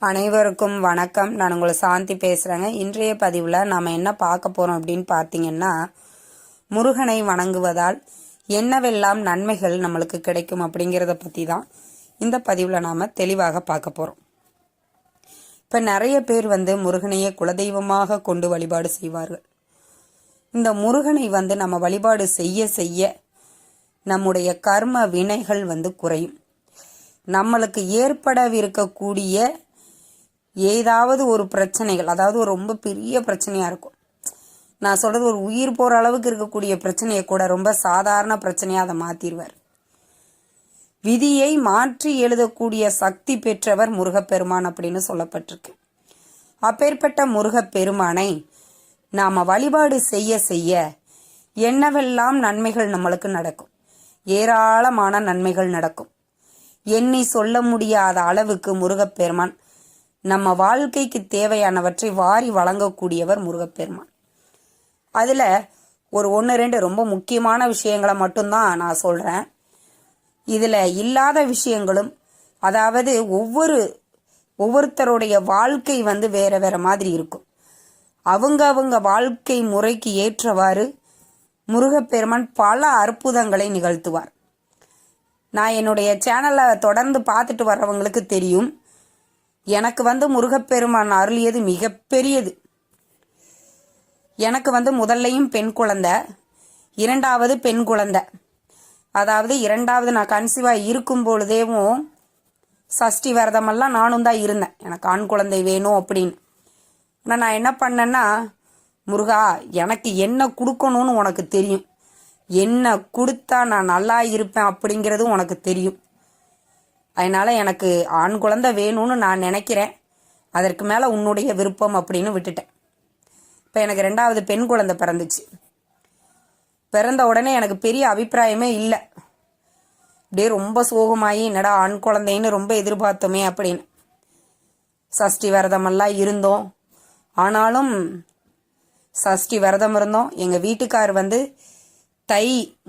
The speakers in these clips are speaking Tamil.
அனைவருக்கும் வணக்கம். நான் உங்களை சாந்தி பேசுகிறேங்க. இன்றைய பதிவில் நாம் என்ன பார்க்க போகிறோம் அப்படின்னு பார்த்தீங்கன்னா, முருகனை வணங்குவதால் என்னவெல்லாம் நன்மைகள் நம்மளுக்கு கிடைக்கும் அப்படிங்கிறத பற்றி தான் இந்த பதிவில் நாம் தெளிவாக பார்க்க போகிறோம். இப்போ நிறைய பேர் முருகனையே குலதெய்வமாக கொண்டு வழிபாடு செய்வார்கள். இந்த முருகனை நம்ம வழிபாடு செய்ய செய்ய நம்முடைய கர்ம வினைகள் குறையும். நம்மளுக்கு ஏற்படவிருக்கக்கூடிய ஏதாவது ஒரு பிரச்சனைகள், அதாவது ஒரு ரொம்ப பெரிய பிரச்சனையாக இருக்கும், நான் சொல்கிறது ஒரு உயிர் போகிற அளவுக்கு இருக்கக்கூடிய பிரச்சனையை கூட ரொம்ப சாதாரண பிரச்சனையாக அதை மாற்றிடுவார். விதியை மாற்றி எழுதக்கூடிய சக்தி பெற்றவர் முருகப்பெருமான் அப்படின்னு சொல்லப்பட்டிருக்கு. அப்பேற்பட்ட முருகப்பெருமானை நாம் வழிபாடு செய்ய செய்ய என்னவெல்லாம் நன்மைகள் நம்மளுக்கு நடக்கும், ஏராளமான நன்மைகள் நடக்கும். எண்ணி சொல்ல முடியாத அளவுக்கு முருகப்பெருமான் நம்ம வாழ்க்கைக்கு தேவையானவற்றை வாரி வழங்கக்கூடியவர் முருகப்பெருமான். அதில் ஒரு 1-2 ரொம்ப முக்கியமான விஷயங்களை மட்டும்தான் நான் சொல்கிறேன். இதில் இல்லாத விஷயங்களும், அதாவது ஒவ்வொருத்தருடைய வாழ்க்கை வேற வேற மாதிரி இருக்கும். அவங்க வாழ்க்கை முறைக்கு ஏற்றவாறு முருகப்பெருமான் பல அற்புதங்களை நிகழ்த்துவார். நான் என்னுடைய சேனலை தொடர்ந்து பார்த்துட்டு வர்றவங்களுக்கு தெரியும், எனக்கு முருகப்பெருமான் அருளியது மிகப்பெரியது. எனக்கு முதல்லையும் பெண் குழந்தை, இரண்டாவது பெண் குழந்தை. அதாவது இரண்டாவது நான் கன்சீவாக இருக்கும் பொழுதேவும் சஷ்டி விரதமெல்லாம் நானும் தான் இருந்தேன், எனக்கு ஆண் குழந்தை வேணும் அப்படின்னு. ஆனால் நான் என்ன பண்ணேன்னா, முருகா எனக்கு என்ன கொடுக்கணும்னு உனக்கு தெரியும், என்ன கொடுத்தா நான் நல்லா இருப்பேன் அப்படிங்கிறதும் உனக்கு தெரியும். அதனால் எனக்கு ஆண் குழந்தை வேணும்னு நான் நினைக்கிறேன், அதற்கு மேலே உன்னுடைய விருப்பம் அப்படின்னு விட்டுட்டேன். இப்போ எனக்கு 2வது பெண் குழந்தை பிறந்துச்சு. பிறந்த உடனே எனக்கு பெரிய அபிப்பிராயமே இல்லை. அப்படியே ரொம்ப சோகமாகி என்னடா ஆண் குழந்தைன்னு ரொம்ப எதிர்பார்த்தோமே அப்படின்னு சஷ்டி விரதமெல்லாம் இருந்தோம். ஆனாலும் சஷ்டி விரதம் இருந்தோம். எங்கள் வீட்டுக்கார் தை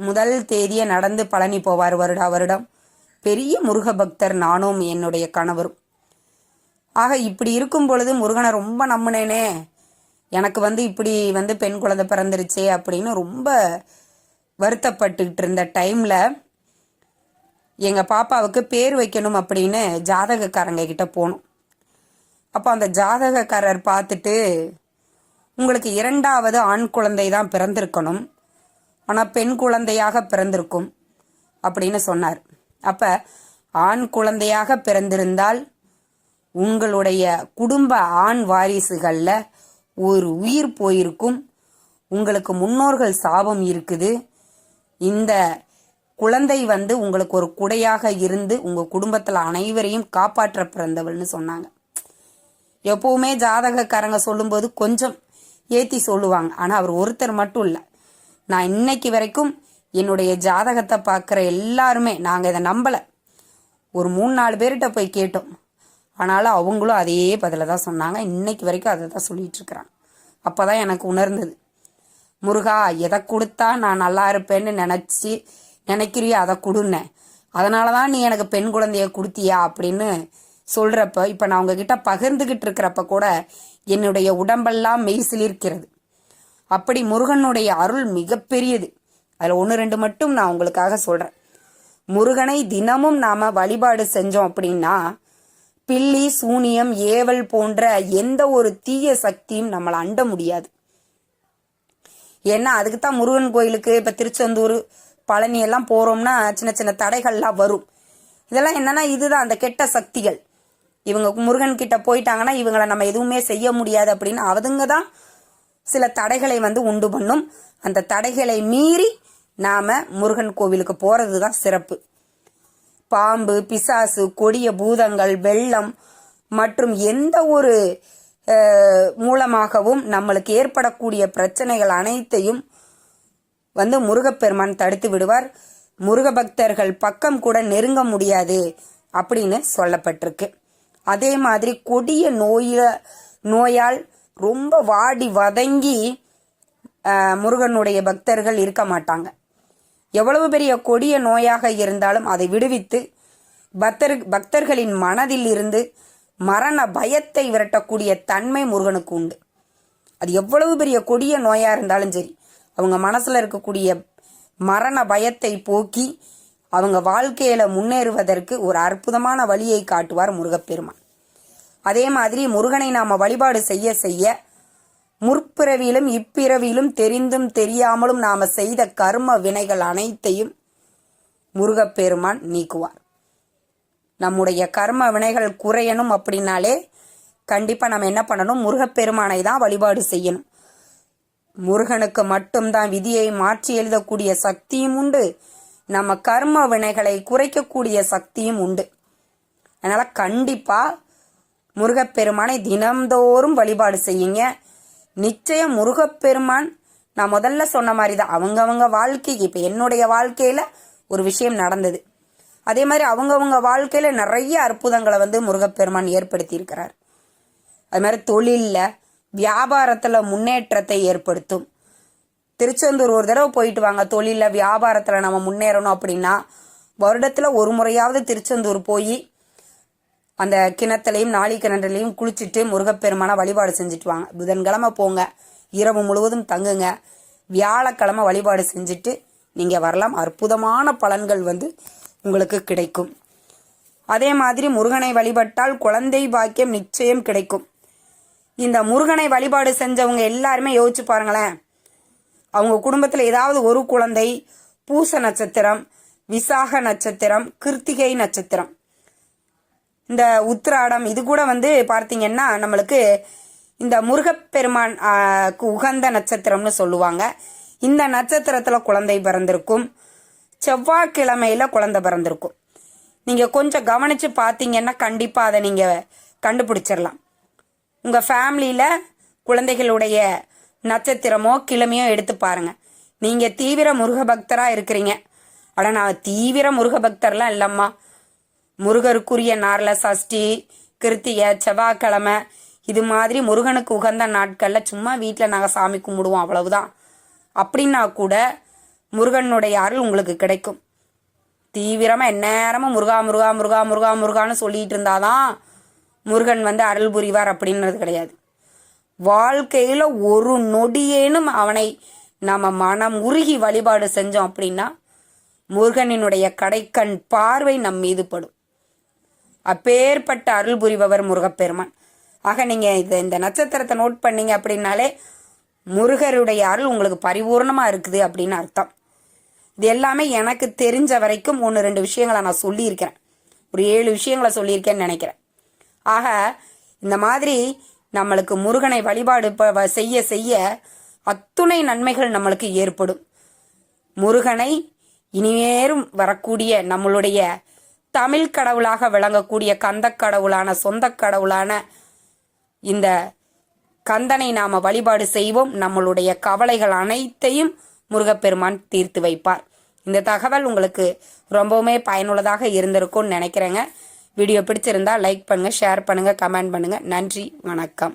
முதல் தேதியை நடந்து பழனி போவார் வருடம். பெரிய முருக பக்தர் நானும் என்னுடைய கணவரும். ஆக இப்படி இருக்கும் பொழுது முருகனை ரொம்ப நம்பினேனே, எனக்கு இப்படி பெண் குழந்தை பிறந்துருச்சே அப்படின்னு ரொம்ப வருத்தப்பட்டுக்கிட்டு இருந்த டைமில் எங்கள் பாப்பாவுக்கு பேர் வைக்கணும் அப்படின்னு ஜாதகக்காரங்க கிட்ட போனோம். அப்போ அந்த ஜாதகக்காரர் பார்த்துட்டு, உங்களுக்கு 2வது ஆண் குழந்தை தான் பிறந்திருக்கணும், ஆனால் பெண் குழந்தையாக பிறந்திருக்கும் அப்படின்னு சொன்னார். அப்போ ஆண் குழந்தையாக பிறந்திருந்தால் உங்களுடைய குடும்ப ஆண் வாரிசுகளில் ஒரு உயிர் போயிருக்கும், உங்களுக்கு முன்னோர்கள் சாபம் இருக்குது, இந்த குழந்தை உங்களுக்கு ஒரு குடையாக இருந்து உங்கள் குடும்பத்தில் அனைவரையும் காப்பாற்ற பிறந்தவள்னு சொன்னாங்க. எப்போவுமே ஜாதகக்காரங்க சொல்லும்போது கொஞ்சம் ஏற்றி சொல்லுவாங்க, ஆனால் அவர் ஒருத்தர் மட்டும் இல்லை. நான் இன்னைக்கு வரைக்கும் என்னுடைய ஜாதகத்தை பார்க்குற எல்லாருமே நாங்கள் இதை நம்பலை. ஒரு 3-4 பேர்கிட்ட போய் கேட்டோம், ஆனாலும் அவங்களும் அதே பதில தான் சொன்னாங்க. இன்னைக்கு வரைக்கும் அதை தான் சொல்லிட்டு இருக்கிறாங்க. அப்போ தான் எனக்கு உணர்ந்தது, முருகா எதை கொடுத்தா நான் நல்லா இருப்பேன்னு நினைக்கிறியோ அதை கொடுன்னேன், அதனால தான் நீ எனக்கு பெண் குழந்தைய கொடுத்தியா அப்படின்னு சொல்கிறப்ப, இப்போ நான் உங்ககிட்ட பகிர்ந்துக்கிட்டு இருக்கிறப்ப கூட என்னுடைய உடம்பெல்லாம் மெய் சிலிர்க்கிறது. அப்படி முருகனுடைய அருள் மிகப்பெரியது. அதில் 1-2 மட்டும் நான் உங்களுக்காக சொல்கிறேன். முருகனை தினமும் நாம் வழிபாடு செஞ்சோம் அப்படின்னா பில்லி சூனியம் ஏவல் போன்ற எந்த ஒரு தீய சக்தியும் நம்மளை அண்ட முடியாது. ஏன்னா அதுக்கு தான் முருகன் கோயிலுக்கு இப்போ திருச்செந்தூர் பழனி எல்லாம் போகிறோம்னா சின்ன சின்ன தடைகள்லாம் வரும். இதெல்லாம் என்னன்னா இதுதான் அந்த கெட்ட சக்திகள். இவங்க முருகன் கிட்ட போயிட்டாங்கன்னா இவங்களை நம்ம எதுவுமே செய்ய முடியாது அப்படின்னு அவங்க தான் சில தடைகளை உண்டு பண்ணும். அந்த தடைகளை மீறி நாம முருகன் கோவிலுக்கு போறது தான் சிறப்பு. பாம்பு, பிசாசு, கொடிய பூதங்கள், வெள்ளம் மற்றும் எந்த ஒரு மூலமாகவும் நம்மளுக்கு ஏற்படக்கூடிய பிரச்சனைகள் அனைத்தையும் முருகப்பெருமான் தடுத்து விடுவார். முருக பக்தர்கள் பக்கம் கூட நெருங்க முடியாது அப்படின்னு சொல்லப்பட்டிருக்கு. அதே மாதிரி கொடிய நோயால் ரொம்ப வாடி வதங்கி முருகனுடைய பக்தர்கள் இருக்க மாட்டாங்க. எவ்வளவு பெரிய கொடிய நோயாக இருந்தாலும் அதை விடுவித்து பக்தர்களின் மனதில் இருந்து மரண பயத்தை விரட்டக்கூடிய தன்மை முருகனுக்கு உண்டு. அது எவ்வளவு பெரிய கொடிய நோயாக இருந்தாலும் சரி, அவங்க மனசில் இருக்கக்கூடிய மரண பயத்தை போக்கி அவங்க வாழ்க்கையில் முன்னேறுவதற்கு ஒரு அற்புதமான வழியை காட்டுவார் முருகப்பெருமான். அதே மாதிரி முருகனை நாம் வழிபாடு செய்ய செய்ய முற்பிறவியிலும் இப்பிறவியிலும் தெரிந்தும் தெரியாமலும் நாம் செய்த கர்ம வினைகள் அனைத்தையும் முருகப்பெருமான் நீக்குவார். நம்முடைய கர்ம வினைகள் குறையணும் அப்படின்னாலே கண்டிப்பாக நம்ம என்ன பண்ணணும், முருகப்பெருமானை தான் வழிபாடு செய்யணும். முருகனுக்கு மட்டும்தான் விதியை மாற்றி எழுதக்கூடிய சக்தியும் உண்டு, நம்ம கர்ம வினைகளை குறைக்கக்கூடிய சக்தியும் உண்டு. அதனால கண்டிப்பாக முருகப்பெருமானை தினம்தோறும் வழிபாடு செய்யுங்க. நிச்சயம் முருகப்பெருமான், நான் முதல்ல சொன்ன மாதிரி தான், அவங்கவங்க வாழ்க்கைக்கு, இப்போ என்னுடைய வாழ்க்கையில் ஒரு விஷயம் நடந்தது, அதே மாதிரி அவங்கவுங்க வாழ்க்கையில் நிறைய அற்புதங்களை முருகப்பெருமான் ஏற்படுத்தி இருக்கிறார். அது மாதிரி தொழிலில் வியாபாரத்தில் முன்னேற்றத்தை ஏற்படுத்தும். திருச்செந்தூர் ஒரு தடவை போயிட்டு வாங்க. தொழிலில் வியாபாரத்தில் நம்ம முன்னேறணும் அப்படின்னா வருடத்தில் ஒரு முறையாவது திருச்செந்தூர் போய் அந்த கிணத்துலையும் நாளி கிணறுலையும் குளிச்சுட்டு முருகப்பெருமான வழிபாடு செஞ்சுட்டு வாங்க. புதன்கிழமை போங்க, இரவு முழுவதும் தங்குங்க, வியாழக்கிழமை வழிபாடு செஞ்சுட்டு நீங்கள் வரலாம். அற்புதமான பலன்கள் உங்களுக்கு கிடைக்கும். அதே மாதிரி முருகனை வழிபட்டால் குழந்தை பாக்கியம் நிச்சயம் கிடைக்கும். இந்த முருகனை வழிபாடு செஞ்சவங்க எல்லாருமே யோசிச்சு பாருங்களேன், அவங்க குடும்பத்தில் ஏதாவது ஒரு குழந்தை பூச நட்சத்திரம், விசாக நட்சத்திரம், கிருத்திகை நட்சத்திரம், இந்த உத்திராடம், இது கூட பார்த்தீங்கன்னா நம்மளுக்கு இந்த முருகப்பெருமான் உகந்த நட்சத்திரம்னு சொல்லுவாங்க. இந்த நட்சத்திரத்தில் குழந்தை பிறந்திருக்கும், செவ்வாய்க்கிழமையில் குழந்தை பிறந்திருக்கும். நீங்கள் கொஞ்சம் கவனித்து பார்த்தீங்கன்னா கண்டிப்பாக அதை நீங்கள் கண்டுபிடிச்சிடலாம். உங்கள் ஃபேமிலியில் குழந்தைகளுடைய நட்சத்திரமோ கிழமையோ எடுத்து பாருங்கள். நீங்கள் தீவிர முருக பக்தராக இருக்கிறீங்க. ஆனால் நான் தீவிர முருக பக்தர்லாம் இல்லைம்மா, முருகருக்குரிய நாளில் சஷ்டி, கிருத்திகை, செவ்வாய்க்கிழமை இது மாதிரி முருகனுக்கு உகந்த நாட்களில் சும்மா வீட்டில் நாங்கள் சாமி கும்பிடுவோம் அவ்வளவுதான் அப்படின்னா கூட முருகனுடைய அருள் உங்களுக்கு கிடைக்கும். தீவிரமாக எந்நேரமும் முருகா முருகா முருகா முருகா முருகான்னு சொல்லிட்டு இருந்தாதான் முருகன் அருள் புரிவார் அப்படின்றது கிடையாது. வாழ்க்கையில் ஒரு நொடியேனும் அவனை நம்ம மனம் உருகி வழிபாடு செஞ்சோம் அப்படின்னா முருகனினுடைய கடைக்கண் பார்வை நம் மீது படும். அப்பேற்பட்ட அருள் புரிபவர் முருகப்பெருமான். ஆக நீங்கள் இந்த நட்சத்திரத்தை நோட் பண்ணீங்க அப்படின்னாலே முருகருடைய அருள் உங்களுக்கு பரிபூர்ணமாக இருக்குது அப்படின்னு அர்த்தம். இது எல்லாமே எனக்கு தெரிஞ்ச வரைக்கும் 1-2 விஷயங்களை நான் சொல்லியிருக்கிறேன். ஒரு 7 விஷயங்களை சொல்லியிருக்கேன்னு நினைக்கிறேன். ஆக இந்த மாதிரி நம்மளுக்கு முருகனை வழிபாடு செய்ய செய்ய அத்துணை நன்மைகள் நம்மளுக்கு ஏற்படும். முருகனை இனிமேலும் வரக்கூடிய நம்மளுடைய தமிழ் கடவுளாக விளங்கக்கூடிய கந்த கடவுளான சொந்த கடவுளான இந்த கந்தனை நாம வழிபாடு செய்வோம். நம்மளுடைய கவலைகள் அனைத்தையும் முருகப்பெருமான் தீர்த்து வைப்பார். இந்த தகவல் உங்களுக்கு ரொம்பவுமே பயனுள்ளதாக இருந்திருக்கும்னு நினைக்கிறேங்க. வீடியோ பிடிச்சிருந்தா லைக் பண்ணுங்க, ஷேர் பண்ணுங்க, கமெண்ட் பண்ணுங்க. நன்றி, வணக்கம்.